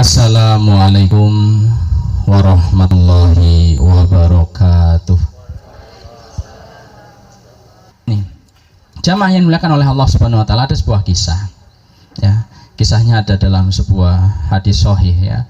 Assalamualaikum warahmatullahi wabarakatuh. Nih, jamaah yang dimuliakan oleh Allah Subhanahu wa taala, ada sebuah kisah. Ya, kisahnya ada dalam sebuah hadis sahih ya.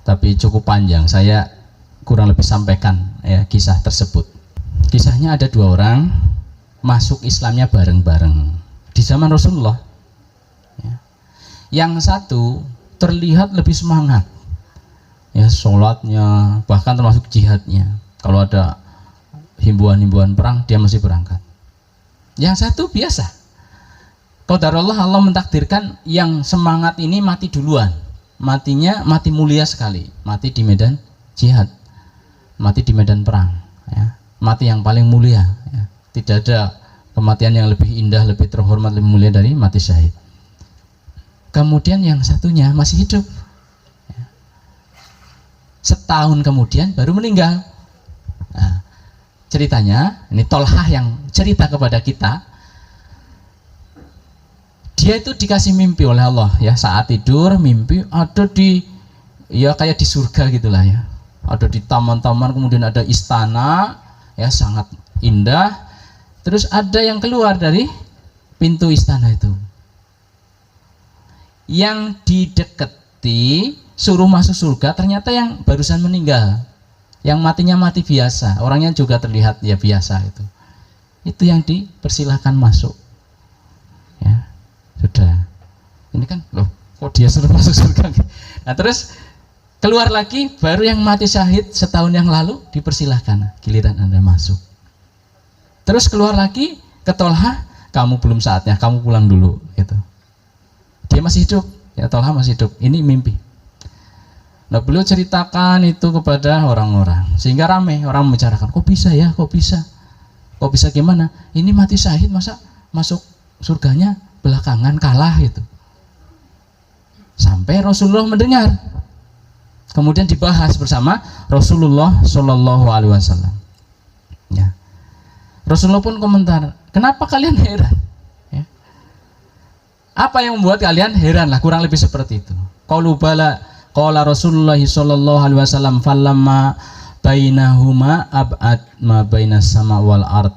Tapi cukup panjang, saya kurang lebih sampaikan ya kisah tersebut. Kisahnya ada dua orang masuk Islamnya bareng-bareng di zaman Rasulullah. Ya. Yang satu terlihat lebih semangat ya, sholatnya, bahkan termasuk jihadnya. Kalau ada himbauan-himbauan perang, dia masih berangkat. Yang satu biasa. Qadarullah, Allah mentakdirkan yang semangat ini mati duluan. Matinya mati mulia sekali, mati di medan jihad, mati di medan perang ya. Mati yang paling mulia ya. Tidak ada kematian yang lebih indah, lebih terhormat, lebih mulia dari mati syahid. Kemudian yang satunya masih hidup ya. Setahun kemudian baru meninggal. Nah, ceritanya ini Tolhah yang cerita kepada kita. Dia itu dikasih mimpi oleh Allah ya, saat tidur mimpi ada di ya kayak di surga gitulah ya. Ada di taman-taman, kemudian ada istana ya, sangat indah. Terus ada yang keluar dari pintu istana itu. Yang dideketi suruh masuk surga, ternyata yang barusan meninggal. Yang matinya mati biasa, orangnya juga terlihat ya biasa itu. Itu yang dipersilahkan masuk. Ya. Sudah. Ini kan loh, kok dia suruh masuk surga? Nah, terus keluar lagi, baru yang mati syahid setahun yang lalu dipersilahkan, giliran Anda masuk. Terus keluar lagi ke Tolhah, kamu belum saatnya, kamu pulang dulu gitu. Dia masih hidup, ya Tolhah masih hidup. Ini mimpi. Nah, beliau ceritakan itu kepada orang-orang, sehingga ramai orang membicarakan, kok bisa ya, kok bisa gimana? Ini mati syahid masa masuk surganya belakangan kalah itu. Sampai Rasulullah mendengar, kemudian dibahas bersama Rasulullah Shallallahu Alaihi Wasallam. Ya. Rasulullah pun komentar, kenapa kalian heran? Ya. Apa yang membuat kalian heran lah, kurang lebih seperti itu. Qalu bala, qala Rasulullah Shallallahu Alaihi Wasallam, falamma bainahuma ab'ad ma bainas sama wal ard.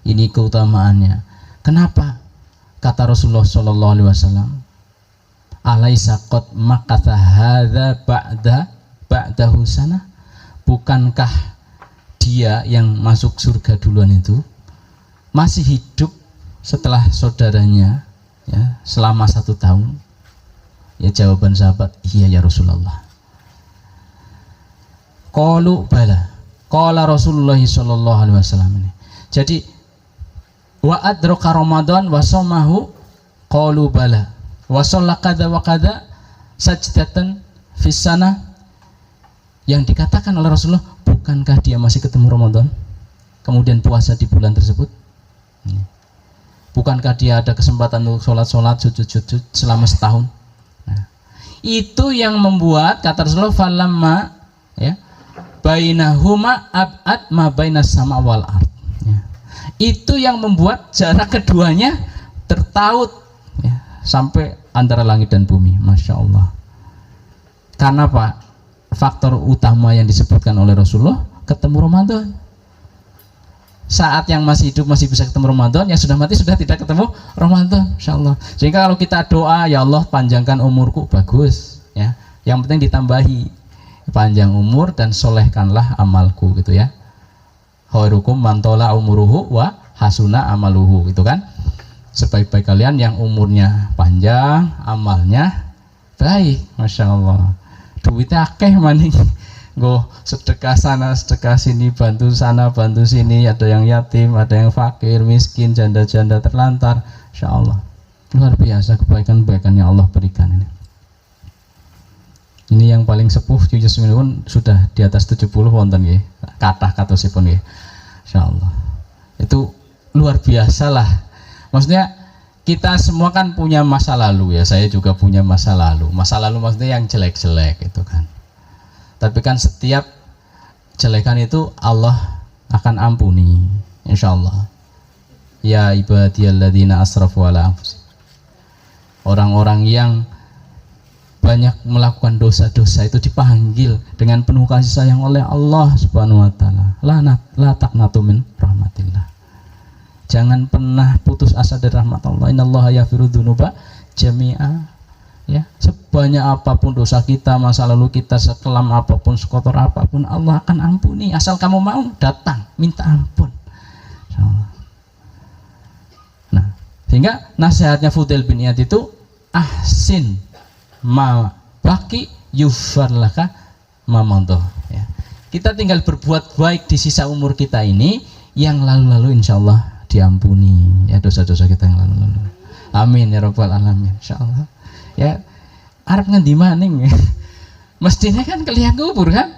Ini keutamaannya. Kenapa? Kata Rasulullah Shallallahu Alaihi Wasallam, alaisa qad makatha hadza ba'dahu sana, bukankah dia yang masuk surga duluan itu masih hidup setelah saudaranya ya, selama 1 tahun? Ya, jawaban sahabat, iya ya Rasulullah. Qalu bala, qala Rasulullah Shallallahu Alaihi Wasallam. Ini jadi wa adraka Ramadan wa shamahu, qalu bala, wa shalla kadza wa kadza sajdatan fis sana. Yang dikatakan oleh Rasulullah, bukankah dia masih ketemu Ramadan kemudian puasa di bulan tersebut? Bukankah dia ada kesempatan untuk sholat sujud selama setahun? Nah, itu yang membuat kata Rasulullah, falamma ya bainahuma ab'ad ma bainas sama wal ard. Itu yang membuat jarak keduanya tertaut ya, sampai antara langit dan bumi. Masya Allah. Karena apa? Faktor utama yang disebutkan oleh Rasulullah, ketemu Ramadan. Saat yang masih hidup masih bisa ketemu Ramadan, yang sudah mati sudah tidak ketemu Ramadan. Masya Allah. Sehingga kalau kita doa, ya Allah panjangkan umurku, bagus ya. Yang penting ditambahi panjang umur dan solehkanlah amalku gitu ya. Khairukum man tola umuruhu wa hasuna amaluhu, itu kan. Sebaik-baik kalian yang umurnya panjang, amalnya baik. Masya Allah. Duitnya akeh maning, go sedekah sana sedekah sini, bantu sana bantu sini, ada yang yatim, ada yang fakir, miskin, janda-janda terlantar. Masya Allah, luar biasa kebaikan-kebaikan yang Allah berikan ini. Ini yang paling sepuh Yusuf pun sudah di atas 70 wonten nggih. Kathah-kathosipun nggih. Insyaallah. Itu luar biasa lah. Maksudnya kita semua kan punya masa lalu ya. Saya juga punya masa lalu. Masa lalu maksudnya yang jelek-jelek itu kan. Tapi kan setiap jelekan itu Allah akan ampuni, insyaallah. Ya ibadiyalladzina asrafu ala anfusihim. Orang-orang yang banyak melakukan dosa-dosa itu dipanggil dengan penuh kasih sayang oleh Allah Subhanahu wa taala. La taqnatu min rahmatillah. Jangan pernah putus asa dari rahmat Allah. Innallaha yaghfiru dzunuba jami'a. Ya, sebanyak apapun dosa kita, masa lalu kita, sekelam apapun, sekotor apapun, Allah akan ampuni asal kamu mau datang minta ampun. Nah, sehingga nasihatnya Fudail bin Iyad itu ahsin ma baki yufar laka mamadho, ya. Kita tinggal berbuat baik di sisa umur kita ini, yang lalu-lalu insya Allah diampuni, ya, dosa-dosa kita yang lalu-lalu. Amin ya rabbal alamin, insya Allah. Ya, arep ngendi maning ya. Mestinya kan kalian kubur kan,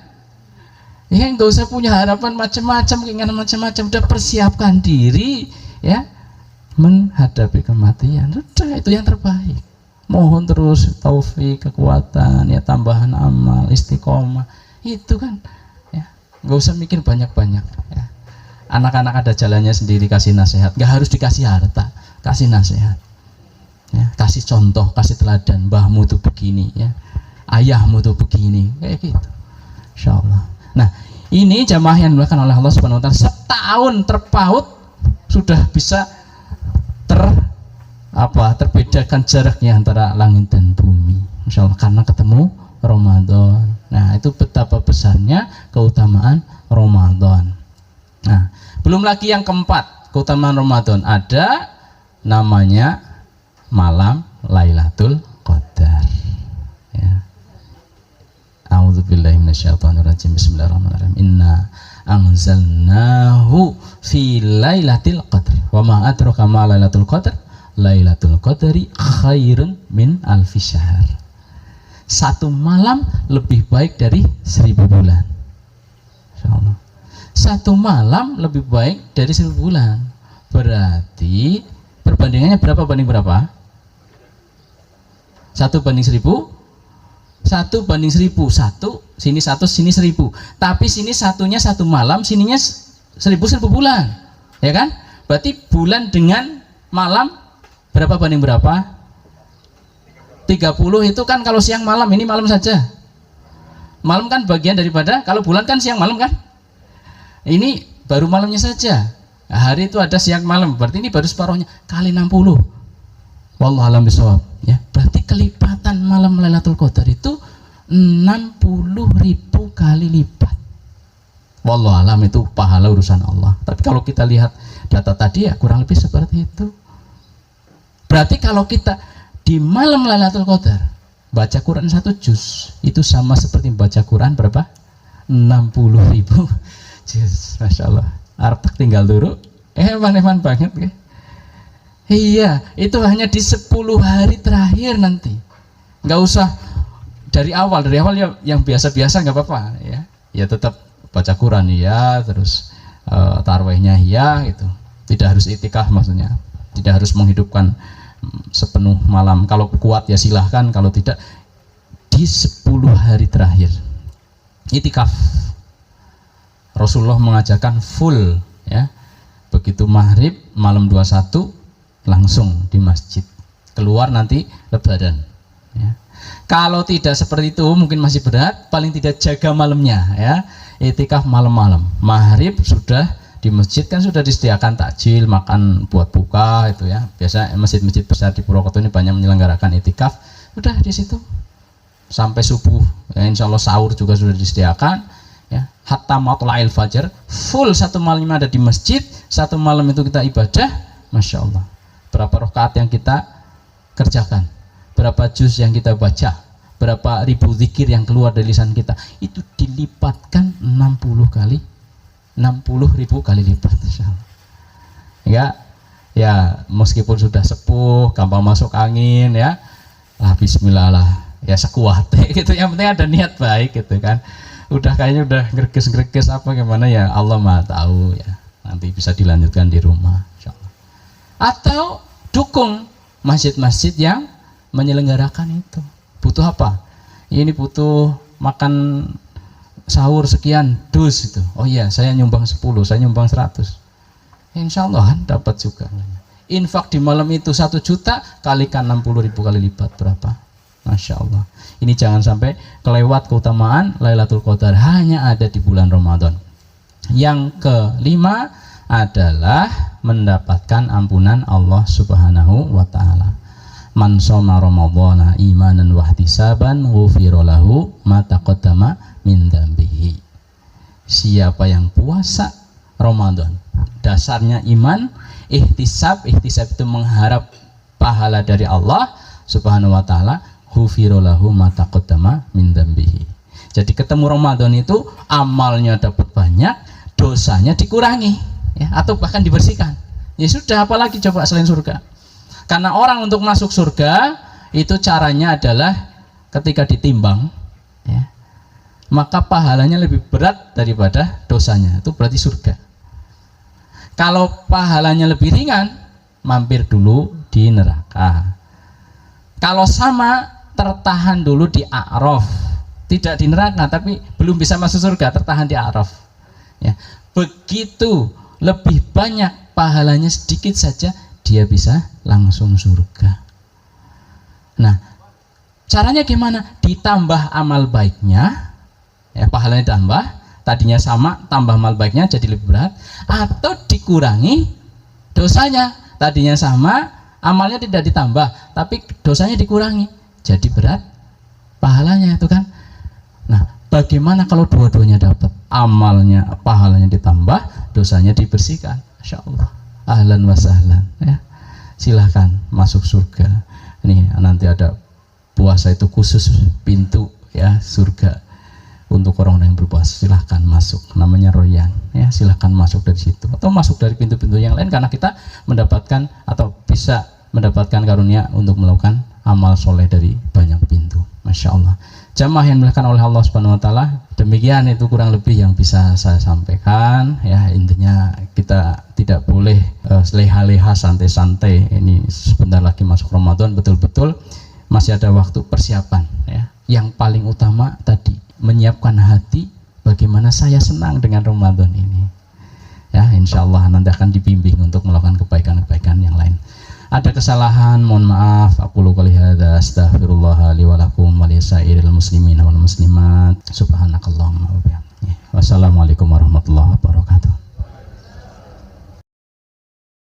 ya, nggak usah punya harapan macam-macam, keinginan macam-macam, udah persiapkan diri, ya, menghadapi kematian. Udah, itu yang terbaik. Mohon terus taufik, kekuatan, ya, tambahan amal, istiqomah, itu kan, ya, nggak usah mikir banyak-banyak, ya. Anak-anak ada jalannya sendiri, kasih nasihat, nggak harus dikasih harta, kasih nasihat, ya, kasih contoh, kasih teladan, mbahmu tuh begini, ya, ayahmu tuh begini, kayak gitu, insya Allah. Nah, ini jamaah yang dilakukan oleh Allah Subhanahu wa taala, setahun terpaut sudah bisa terbedakan jaraknya antara langit dan bumi, insya Allah, karena ketemu Ramadan. Nah, itu betapa besarnya keutamaan Ramadan. Nah, belum lagi yang keempat, keutamaan Ramadan, ada namanya malam Lailatul Qadar, ya. A'udzubillahi minasyaitonirrajim. Bismillahirrahmanirrahim. Inna anzalnahu fi lailatul qadr. Wa ma adraka ma lailatul qadr? Lailatul qadri khairun min alfi syahr. Satu malam lebih baik dari 1000 bulan. Insyaallah. Satu malam lebih baik dari 1000 bulan. Berarti perbandingannya berapa banding berapa? 1 banding 1000. 1 banding 1000. 1 sini 1 sini 1000. Tapi sini satunya 1 malam, sininya 1000 bulan, ya kan? Berarti bulan dengan malam berapa banding berapa? 30 itu kan kalau siang malam, ini malam saja. Malam kan bagian daripada, kalau bulan kan siang malam kan? Ini baru malamnya saja. Hari itu ada siang malam, berarti ini baru separuhnya, kali 60. Wallahu a'lam bishawab, ya. Berarti kelipatan malam Lailatul Qadar itu 60.000 kali lipat. Wallahu a'lam, itu pahala urusan Allah. Tapi kalau kita lihat data tadi, ya kurang lebih seperti itu. Berarti kalau kita di malam Lailatul Qadar baca Quran 1 juz, itu sama seperti baca Quran berapa? 60.000 juz. Masya Allah. Artek tinggal dulu. Eman banget ya. Iya, itu hanya di 10 hari terakhir nanti. Nggak usah dari awal ya, yang biasa-biasa nggak apa-apa, ya. Ya tetap baca Quran ya, terus tarawihnya ya, gitu. Tidak harus itikaf, maksudnya. Tidak harus menghidupkan sepenuh malam. Kalau kuat ya silahkan, kalau tidak di 10 hari terakhir itikaf. Rasulullah mengajarkan full, ya. Begitu maghrib malam 21 langsung di masjid, keluar nanti lebaran, ya. Kalau tidak seperti itu mungkin masih berat, paling tidak jaga malamnya, ya. Itikaf malam-malam, maghrib sudah di masjid, kan sudah disediakan takjil, makan buat buka itu, ya. Biasa masjid-masjid besar di Purwokerto ini banyak menyelenggarakan itikaf, udah di situ sampai subuh, ya, insya Allah sahur juga sudah disediakan, ya. Hatta matla'il fajar, full 1 malam ada di masjid, 1 malam itu kita ibadah, masya Allah. Berapa rakaat yang kita kerjakan, berapa juz yang kita baca, berapa ribu zikir yang keluar dari lisan kita, itu dilipatkan 60.000 kali lipat, ya. Ya, meskipun sudah sepuh, gampang masuk angin, ya, lah bismillah lah, ya, sekuatnya gitu. Yang penting ada niat baik gitu kan. Udah kayaknya udah greges apa gimana, ya Allah Maha tahu, ya. Nanti bisa dilanjutkan di rumah, insyaallah. Atau dukung masjid-masjid yang menyelenggarakan itu. Butuh apa? Ini butuh makan sahur sekian dus itu. Oh iya, saya nyumbang 10, saya nyumbang 100. Insya Allah kan dapat juga. Infak di malam itu 1 juta, kalikan 60.000 kali lipat berapa? Masya Allah. Ini jangan sampai kelewat keutamaan Lailatul Qadar hanya ada di bulan Ramadan. Yang kelima adalah mendapatkan ampunan Allah Subhanahu wa taala. Man shoma ramadhana imanan wa ihtisaban ghufira lahu ma taqaddama min dzambihi. Siapa yang puasa Ramadan, dasarnya iman, ihtisab itu mengharap pahala dari Allah Subhanahu wa taala, ghufira lahu ma taqaddama min dzambihi. Jadi ketemu Ramadan itu amalnya dapat banyak, dosanya dikurangi, ya, atau bahkan dibersihkan. Ya sudah, apalagi coba selain surga. Karena orang untuk masuk surga itu caranya adalah ketika ditimbang, ya, maka pahalanya lebih berat daripada dosanya. Itu berarti surga. Kalau pahalanya lebih ringan, mampir dulu di neraka. Kalau sama, tertahan dulu di A'raf, tidak di neraka tapi belum bisa masuk surga, tertahan di A'raf, ya. Begitu lebih banyak pahalanya sedikit saja, dia bisa langsung surga. Nah, caranya gimana? Ditambah amal baiknya, ya, pahalanya ditambah, tadinya sama, tambah amal baiknya jadi lebih berat, atau dikurangi dosanya, tadinya sama, amalnya tidak ditambah, tapi dosanya dikurangi, jadi berat pahalanya itu kan. Nah, bagaimana kalau dua-duanya dapat? Amalnya, pahalanya ditambah, dosanya dibersihkan. Masya Allah, ahlan wa sahlan, ya. Silahkan masuk surga. Ini nanti ada puasa itu khusus pintu, ya, surga untuk orang yang berpuasa. Silahkan masuk, namanya royan, ya, silahkan masuk dari situ atau masuk dari pintu-pintu yang lain, karena kita mendapatkan atau bisa mendapatkan karunia untuk melakukan amal soleh dari banyak pintu. Masya Allah. Jamaah yang dimuliakan oleh Allah Subhanahu wa taala, demikian itu kurang lebih yang bisa saya sampaikan, ya. Intinya kita tidak boleh leha-leha, santai-santai. Ini sebentar lagi masuk Ramadan, betul-betul masih ada waktu persiapan, ya. Yang paling utama tadi menyiapkan hati, bagaimana saya senang dengan Ramadan ini, ya. Insya Allah nanti akan dibimbing untuk melakukan kebaikan-kebaikan yang lain. Ada kesalahan, mohon maaf. Aku qouli hadza, astaghfirullah li wa lakum wa lisairil muslimin wal muslimat. Subhanakallahumma wa bihamdika. Wassalamualaikum warahmatullahi wabarakatuh.